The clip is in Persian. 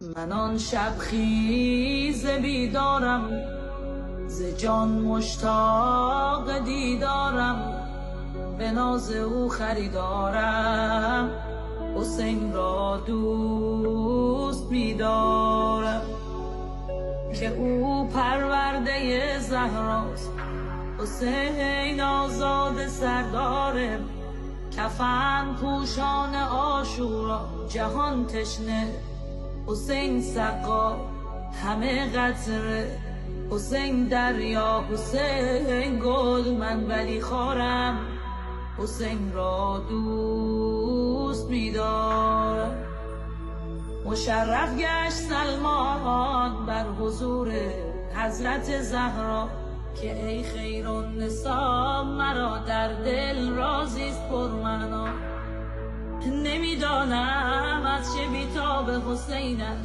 من آن شب خیز بیدارم، ز جان مشتاق دیدارم، به ناز او خریدارم، حسین را دوست می‌دارم. که او پرورده زهراست، حسین آزاد سردار کفن پوشان عاشورا، جهان تشنه حسین سقا همه قطره، حسین دریا حسین گل، من ولی خارم حسین را دوست می‌دارم. مشرف گشت سلمان بر حضور حضرت زهرا، که ای خیرالنسا مرا در دل رازیست پرمعنا. نمیدانم از چه بیتاب حسین است